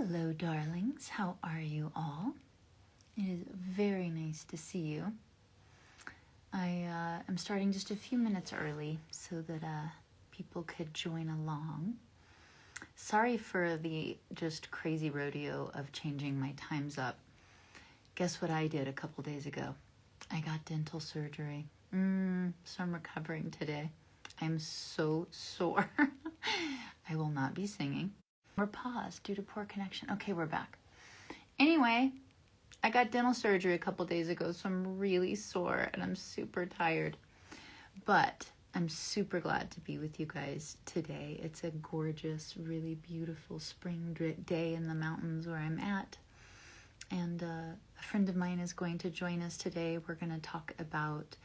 Hello, darlings. How are you all? It is very nice to see you. I am starting just a few minutes early so that people could join along. Sorry for the just crazy rodeo of changing my times up. Guess what I did a couple days ago? I got dental surgery. So I'm recovering today. I'm so sore. I will not be singing. We're paused due to poor connection. Okay, we're back. Anyway, I got dental surgery a couple days ago, so I'm really sore and I'm super tired. But I'm super glad to be with you guys today. It's a gorgeous, really beautiful spring day in the mountains where I'm at. And a friend of mine is going to join us today. We're going to talk about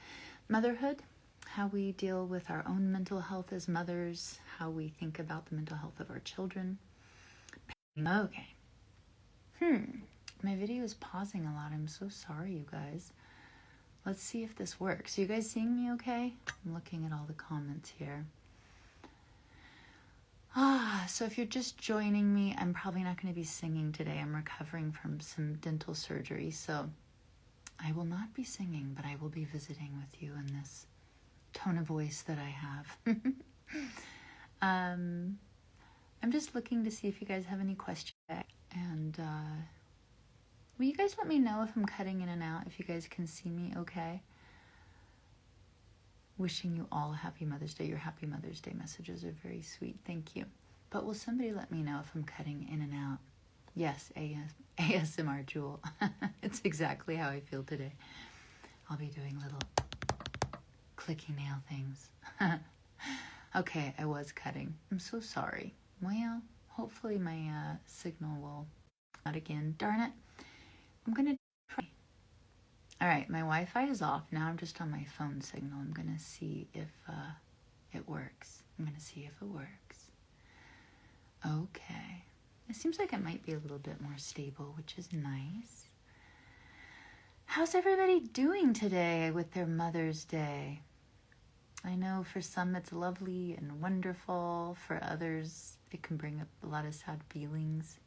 motherhood, how we deal with our own mental health as mothers, how we think about the mental health of our children. Okay. My video is pausing a lot. I'm so sorry, you guys. Let's see if this works. Are you guys seeing me okay? I'm looking at all the comments here. So if you're just joining me, I'm probably not going to be singing today. I'm recovering from some dental surgery, so I will not be singing, but I will be visiting with you in this tone of voice that I have. I'm just looking to see if you guys have any questions. And will you guys let me know if I'm cutting in and out, if you guys can see me okay? Wishing you all a happy Mother's Day. Your happy Mother's Day messages are very sweet. Thank you. But will somebody let me know if I'm cutting in and out? Yes, ASMR Jewel. It's exactly how I feel today. I'll be doing little clicky nail things. Okay, I was cutting. I'm so sorry. Well, hopefully my signal will not again. Darn it. I'm going to try. All right, my Wi-Fi is off. Now I'm just on my phone signal. I'm going to see if it works. I'm going to see if it works. Okay. It seems like it might be a little bit more stable, which is nice. How's everybody doing today with their Mother's Day? I know for some it's lovely and wonderful. For others, it can bring up a lot of sad feelings.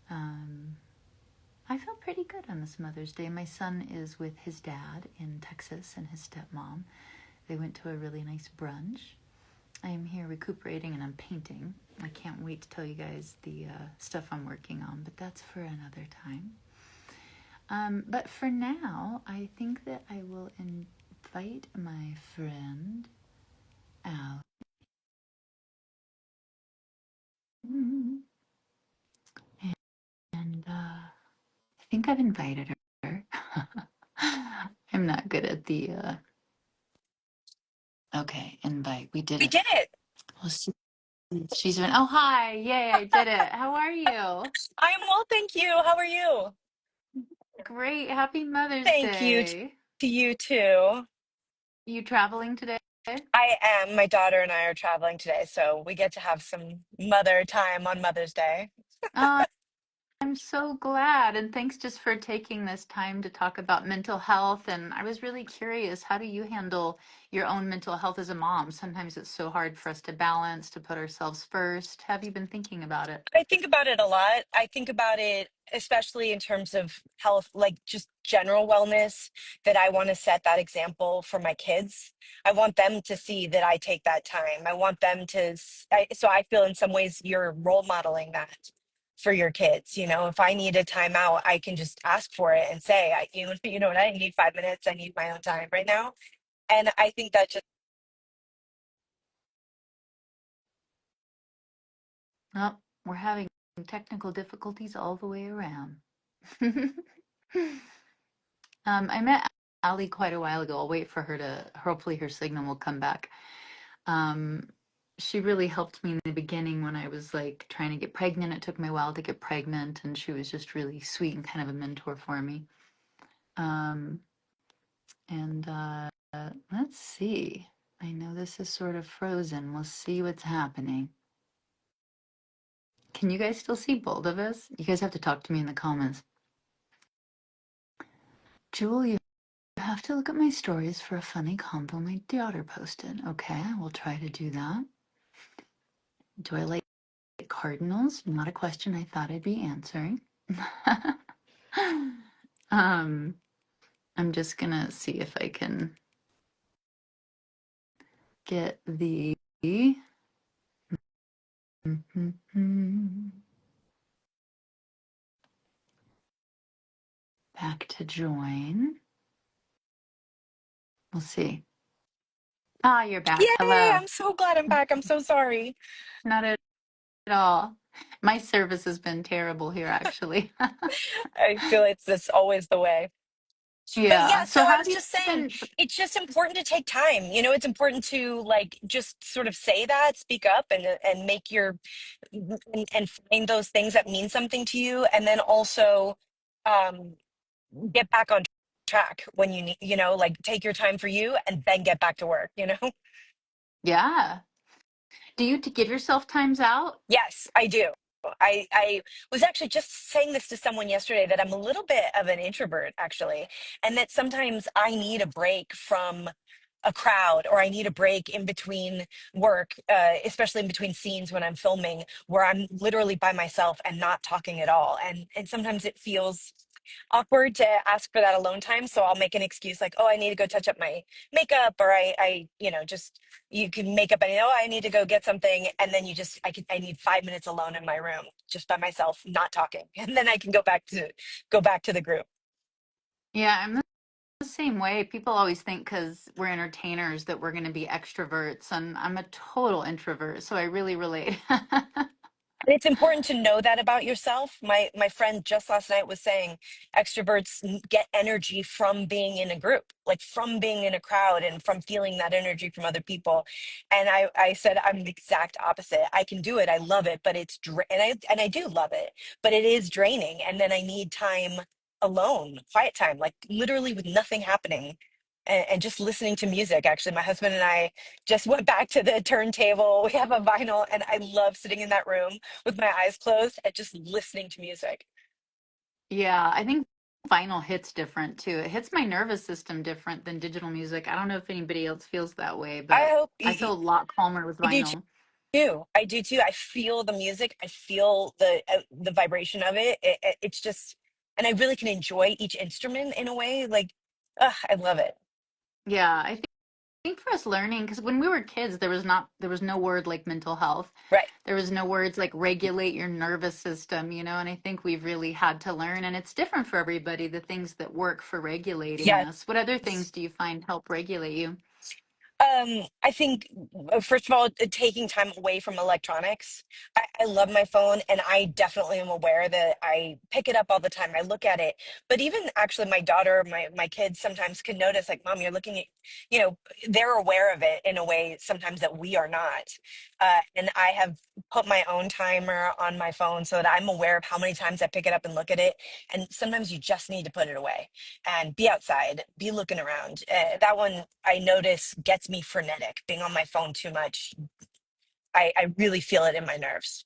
I feel pretty good on this Mother's Day. My son is with his dad in Texas and his stepmom. They went to a really nice brunch. I am here recuperating and I'm painting. I can't wait to tell you guys the stuff I'm working on, but that's for another time. But for now, I think that I will invite my friend out. And I think I've invited her. I'm not good at the okay, invite. We did We it. did it. We'll see. She's been, oh, hi. Yay, I did it. How are you? I am well, thank you. How are you? Great. Happy Mother's Thank you Day. to you too. You traveling today? I am. My daughter and I are traveling today, so we get to have some mother time on Mother's Day. Oh, I'm so glad. And thanks just for taking this time to talk about mental health. And I was really curious, how do you handle your own mental health as a mom? Sometimes it's so hard for us to balance, to put ourselves first. Have you been thinking about it? I think about it a lot. I think about it, especially in terms of health, like just general wellness, that I want to set that example for my kids. I want them to see that I take that time. I want them to, so I feel in some ways you're role modeling that for your kids. You know, if I need a timeout, I can just ask for it and say, you know what, I need 5 minutes. I need my own time right now. And I think that just, Oh, we're having technical difficulties all the way around. I met Ali quite a while ago. I'll wait for her to, hopefully her signal will come back. Um, she really helped me in the beginning when I was like trying to get pregnant. It took me a while to get pregnant, and she was just really sweet and kind of a mentor for me. Um, and let's see. I know this is sort of frozen. We'll see what's happening. Can you guys still see both of us? You guys have to talk to me in the comments. Jewel, you have to look at my stories for a funny combo my daughter posted. Okay, I will try to do that. Do I like Cardinals, not a question I thought I'd be answering. um, I'm just gonna see if I can get the back to join. We'll see. Ah, you're back. Yay! Hello. I'm so glad I'm back. I'm so sorry. Not at all. My service has been terrible here, actually. I feel it's always the way. But yeah, Yeah. so So I how was have you just saying, been? it's just important to take time. It's important to like just sort of say that, speak up, and make your and find those things that mean something to you, and then also um, get back on track when you need. Like take your time for you, and then get back to work. Yeah. Do you to give yourself times out? Yes, I do. I was actually just saying this to someone yesterday that I'm a little bit of an introvert, actually, and that sometimes I need a break from a crowd, or I need a break in between work, especially in between scenes when I'm filming, where I'm literally by myself and not talking at all. And sometimes it feels awkward to ask for that alone time. So I'll make an excuse like, oh, I need to go touch up my makeup, or just you can make up any, oh, I need to go get something. And then I need 5 minutes alone in my room, just by myself, not talking. And then I can go back to the group. Yeah, I'm the same way. People always think because we're entertainers that we're going to be extroverts, and I'm a total introvert, so I really relate. And it's important to know that about yourself. My friend just last night was saying extroverts get energy from being in a group, like from being in a crowd and from feeling that energy from other people. And I said I'm the exact opposite. I can do it. I love it, but and I do love it, but it is draining. And then I need time alone, quiet time, like literally with nothing happening. And just listening to music. Actually, my husband and I just went back to the turntable. We have a vinyl, and I love sitting in that room with my eyes closed and just listening to music. Yeah, I think vinyl hits different too. It hits my nervous system different than digital music. I don't know if anybody else feels that way, I but hope I feel a lot calmer with I do vinyl. too. I do too. I feel the music. I feel the vibration of it. It's just, and I really can enjoy each instrument in a way. Like, I love it. Yeah, I think for us learning, because when we were kids, there was no word like mental health. Right. There was no words like regulate your nervous system, and I think we've really had to learn, and it's different for everybody, the things that work for regulating Yes. us. What other things do you find help regulate you? I think first of all, taking time away from electronics. I love my phone, and I definitely am aware that I pick it up all the time. I look at it, but even actually, my daughter, my kids sometimes can notice, like, "Mom, you're looking at," you know, they're aware of it in a way sometimes that we are not. And I have put my own timer on my phone so that I'm aware of how many times I pick it up and look at it. And sometimes you just need to put it away and be outside, be looking around. That one I notice gets me frenetic. Being on my phone too much, I really feel it in my nerves.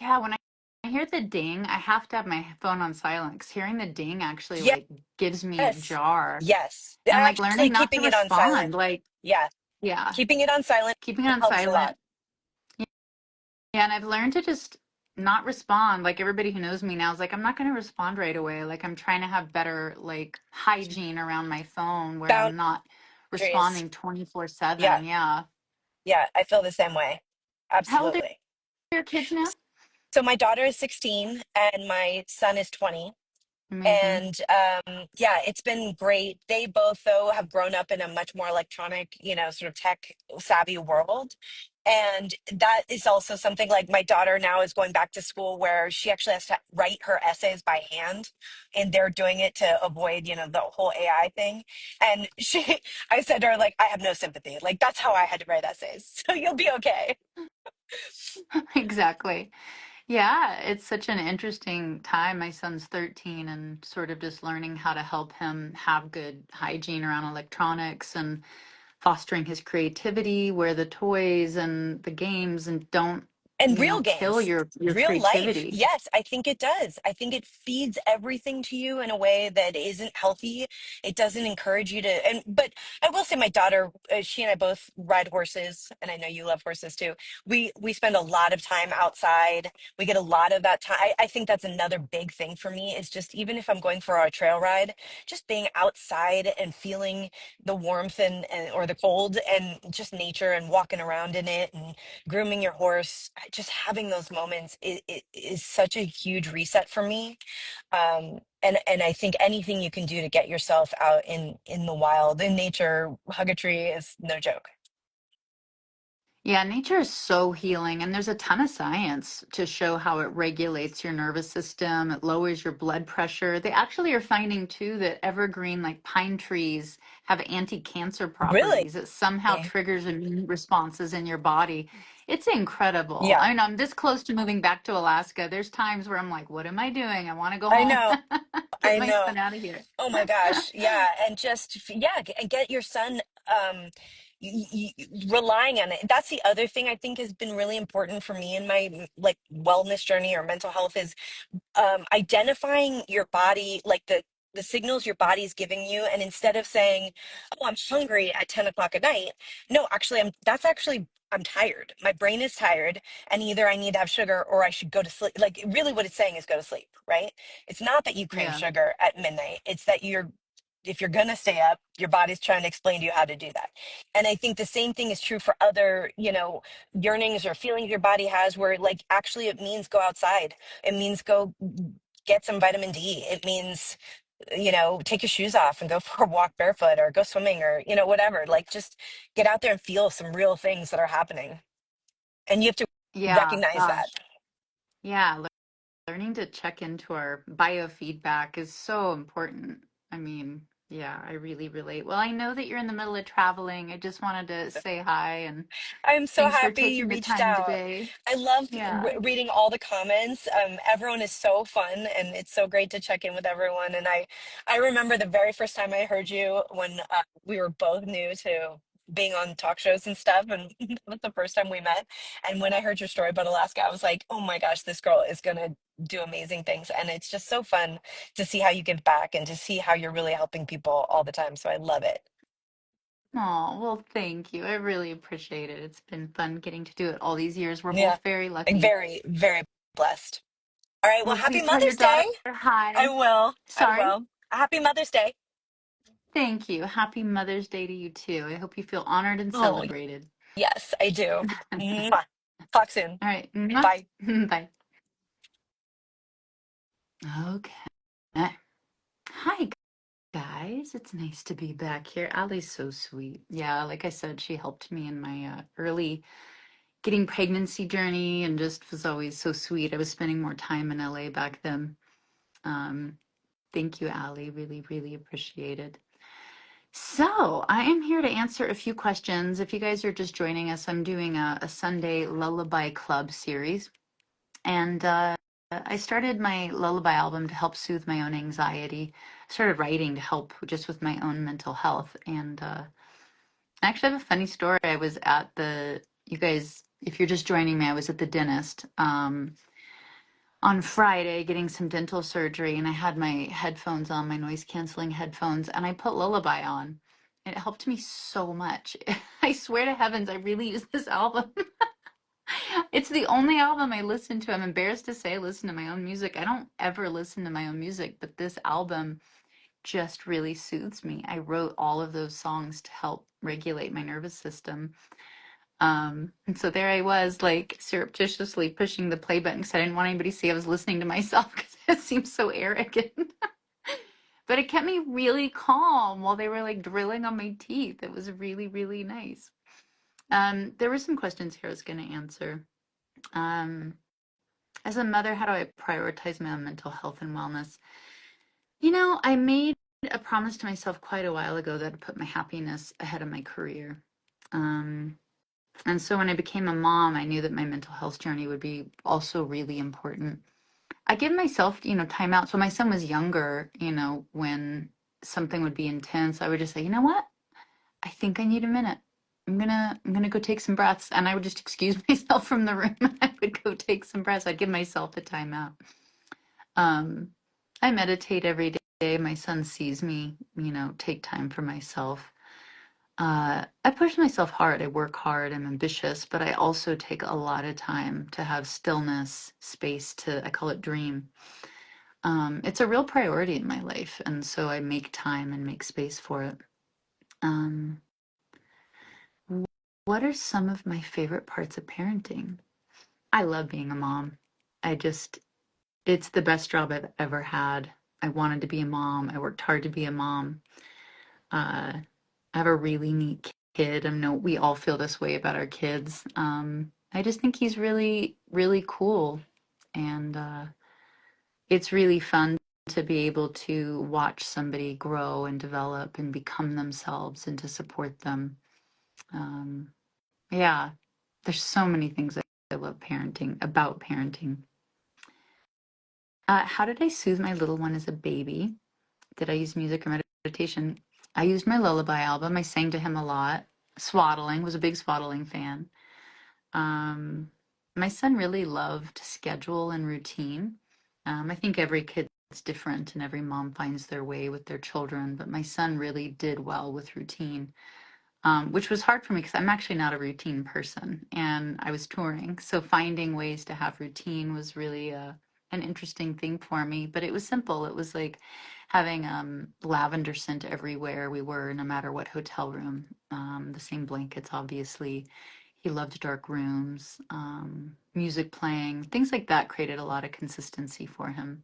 Yeah, when I hear the ding, I have to have my phone on silent, 'cause hearing the ding actually like gives me a Yes, jar. yes. And like Actually, learning not to keeping it on respond, silent. like, Yeah, yeah, keeping it on silent keeping it on helps a lot. silent. Yeah, and I've learned to just not respond. Like everybody who knows me now is like, I'm not going to respond right away. Like I'm trying to have better like hygiene around my phone where I'm not Boundaries. responding Yeah, 24/7. Yeah. yeah. I feel the same way. How old are Absolutely. your kids now? So my daughter is 16 and my son is 20. Amazing. And yeah, it's been great. They both, though, have grown up in a much more electronic, sort of tech savvy world. And that is also something like my daughter now is going back to school where she actually has to write her essays by hand. And they're doing it to avoid, the whole AI thing. And I said to her, like, I have no sympathy. Like, that's how I had to write essays. So you'll be okay. Exactly. Yeah, it's such an interesting time. My son's 13 and sort of just learning how to help him have good hygiene around electronics and fostering his creativity where the toys and the games and don't And you real know, kill games, your real life. creativity. Yes, I think it does. I think it feeds everything to you in a way that isn't healthy. It doesn't encourage you to, and but I will say my daughter, she and I both ride horses, and I know you love horses too. We spend a lot of time outside. We get a lot of that time. I think that's another big thing for me is just even if I'm going for a trail ride, just being outside and feeling the warmth and or the cold and just nature and walking around in it and grooming your horse, just having those moments it is such a huge reset for me. And I think anything you can do to get yourself out in the wild, in nature, hug a tree is no joke. Yeah, nature is so healing, and there's a ton of science to show how it regulates your nervous system. It lowers your blood pressure. They actually are finding too that evergreen, like pine trees, have anti-cancer Really? properties. It somehow triggers immune responses in your body. It's incredible. Yeah, I mean, I'm this close to moving back to Alaska. There's times where I'm like, what am I doing? I want to go I home. know. Get I my know. son out of here. Oh my gosh. Yeah. And just, yeah, and get your son relying on it. That's the other thing I think has been really important for me in my like wellness journey or mental health is identifying your body, like the signals your body's giving you, and instead of saying, "Oh, I'm hungry at 10 o'clock at night," no, actually, I'm tired. My brain is tired, and either I need to have sugar or I should go to sleep. Like, really, what it's saying is go to sleep, right? It's not that you crave Yeah. sugar at midnight. It's that if you're gonna stay up, your body's trying to explain to you how to do that. And I think the same thing is true for other, yearnings or feelings your body has, where like actually it means go outside. It means go get some vitamin D. It means, take your shoes off and go for a walk barefoot or go swimming or, whatever. Like just get out there and feel some real things that are happening. And you have to Yeah, recognize that. gosh. Yeah, learning to check into our biofeedback is so important. I mean, yeah, I really relate. Well, I know that you're in the middle of traveling. I just wanted to say hi and I'm so thanks for happy you taking the reached time out. today. I loved Yeah. reading all the comments. Everyone is so fun, and it's so great to check in with everyone. And I remember the very first time I heard you when we were both new to being on talk shows and stuff, and that was the first time we met. And when I heard your story about Alaska, I was like, oh my gosh, this girl is gonna do amazing things. And it's just so fun to see how you give back and to see how you're really helping people all the time. So I love it. Oh, well, thank you. I really appreciate it. It's been fun getting to do it all these years. We're Yeah, both very like lucky. very, very blessed. All right. Well, Well, happy please tell your Mother's daughter Day. I hi. will. I Sorry. will. Happy Mother's Day. Thank you. Happy Mother's Day to you too. I hope you feel honored and Oh, celebrated. yes, I do. All Mwah. Talk soon. right. Mwah. Bye. Bye. Okay. Hi, guys. It's nice to be back here. Allie's so sweet. Yeah, like I said, she helped me in my early getting pregnancy journey and just was always so sweet. I was spending more time in LA back then. Um, thank you, Allie. Really, really appreciate it. So, I am here to answer a few questions. If you guys are just joining us, I'm doing a Sunday Lullaby Club series. And I started my lullaby album to help soothe my own anxiety. I started writing to help just with my own mental health. And I actually have a funny story. I was at you guys, if you're just joining me, I was at the dentist on Friday getting some dental surgery, and I had my headphones on, my noise canceling headphones, and I put Lullaby on. And it helped me so much. I swear to heavens, I really use this album. It's the only album I listen to. I'm embarrassed to say I listen to my own music. I don't ever listen to my own music, but this album just really soothes me. I wrote all of those songs to help regulate my nervous system. And so there I was, like surreptitiously pushing the play button because I didn't want anybody to see I was listening to myself because it seems so arrogant. But it kept me really calm while they were like drilling on my teeth. It was really, really nice. There were some questions here I was going to answer. Um, as a mother, how do I prioritize my own mental health and wellness? I made a promise to myself quite a while ago that I'd put my happiness ahead of my career. Um, and so when I became a mom, I knew that my mental health journey would be also really important. I give myself, time out. So my son was younger, when something would be intense, I would just say, you know what? I think I need a minute. I'm gonna go take some breaths, and I would just excuse myself from the room and I would go take some breaths. I'd give myself a timeout. Um, I meditate every day. My son sees me, take time for myself. I push myself hard. I work hard. I'm ambitious, but I also take a lot of time to have stillness, space to, I call it dream. It's a real priority in my life, and so I make time and make space for it. Um, what are some of my favorite parts of parenting? I love being a mom. I just, it's the best job I've ever had. I wanted to be a mom. I worked hard to be a mom. Uh, I have a really neat kid. I know we all feel this way about our kids. I just think he's really, really cool. And it's really fun to be able to watch somebody grow and develop and become themselves and to support them. Um, yeah, there's so many things I love about parenting. How did I soothe my little one as a baby? Did I use music or meditation? I used my Lullaby album. I sang to him a lot. Swaddling, was a big swaddling fan. Um, my son really loved schedule and routine. I think every kid's different and every mom finds their way with their children, but my son really did well with routine, which was hard for me because I'm actually not a routine person and I was touring. So finding ways to have routine was really an interesting thing for me, but it was simple. It was like having lavender scent everywhere we were, no matter what hotel room, the same blankets, obviously. He loved dark rooms, music playing, things like that created a lot of consistency for him.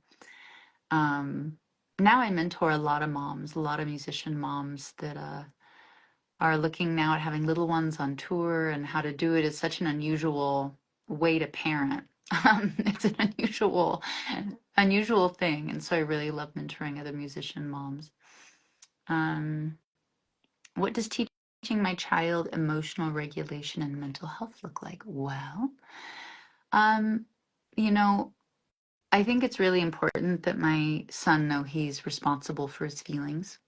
Um, Now I mentor a lot of moms, a lot of musician moms that are looking now at having little ones on tour and how to do it is such an unusual way to parent. It's an unusual thing, and so I really love mentoring other musician moms. Um, what does teaching my child emotional regulation and mental health look like? Well, um, you know, I think it's really important that my son know he's responsible for his feelings.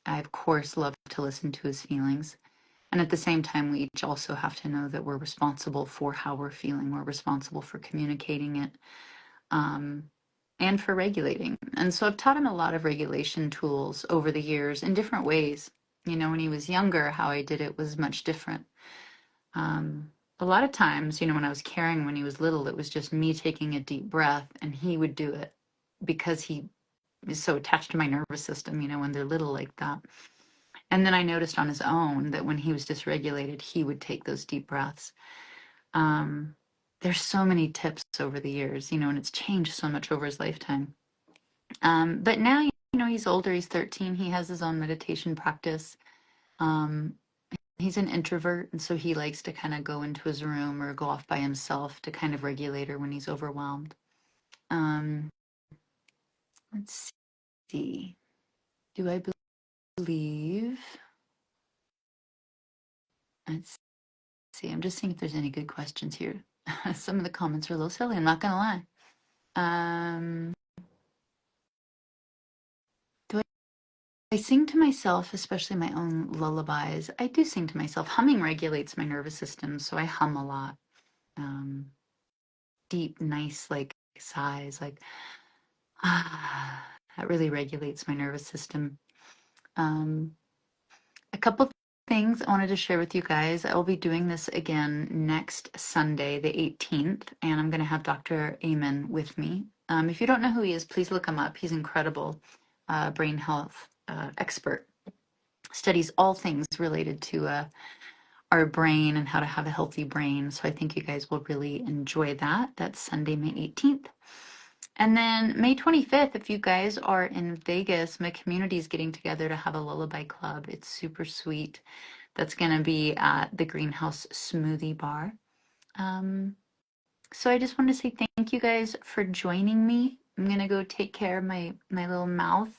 I, of course, love to listen to his feelings. And at the same time, we each also have to know that we're responsible for how we're feeling. We're responsible for communicating it um, and for regulating. And so I've taught him a lot of regulation tools over the years in different ways. When he was younger, how I did it was much different. A lot of times, when I was caring when he was little, it was just me taking a deep breath and he would do it because he is so attached to my nervous system, when they're little like that. And then I noticed on his own that when he was dysregulated, he would take those deep breaths. Um, there's so many tips over the years, and it's changed so much over his lifetime. But now, he's older, he's 13, he has his own meditation practice. Um, he's an introvert, and so he likes to kind of go into his room or go off by himself to kind of regulate her when he's overwhelmed. Um, let's see. Do I believe? Let's see. I'm just seeing if there's any good questions here. Some of the comments are a little silly, I'm not going to lie. Um, do I sing to myself, especially my own lullabies? I do sing to myself. Humming regulates my nervous system, so I hum a lot. Um, Deep, nice, like sighs, like that really regulates my nervous system. Um, a couple things I wanted to share with you guys. I will be doing this again next Sunday, the 18th, and I'm going to have Dr. Amen with me. If you don't know who he is, please look him up. He's incredible, brain health expert. Studies all things related to our brain and how to have a healthy brain. So I think you guys will really enjoy that. That's Sunday, May 18th. And then May 25th, if you guys are in Vegas, my community is getting together to have a lullaby club. It's super sweet. That's going to be at the Greenhouse Smoothie Bar. So I just want to say thank you guys for joining me. I'm going to go take care of my little mouth.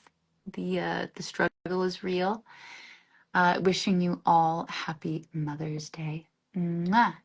The struggle is real. Wishing you all happy Mother's Day. Mwah.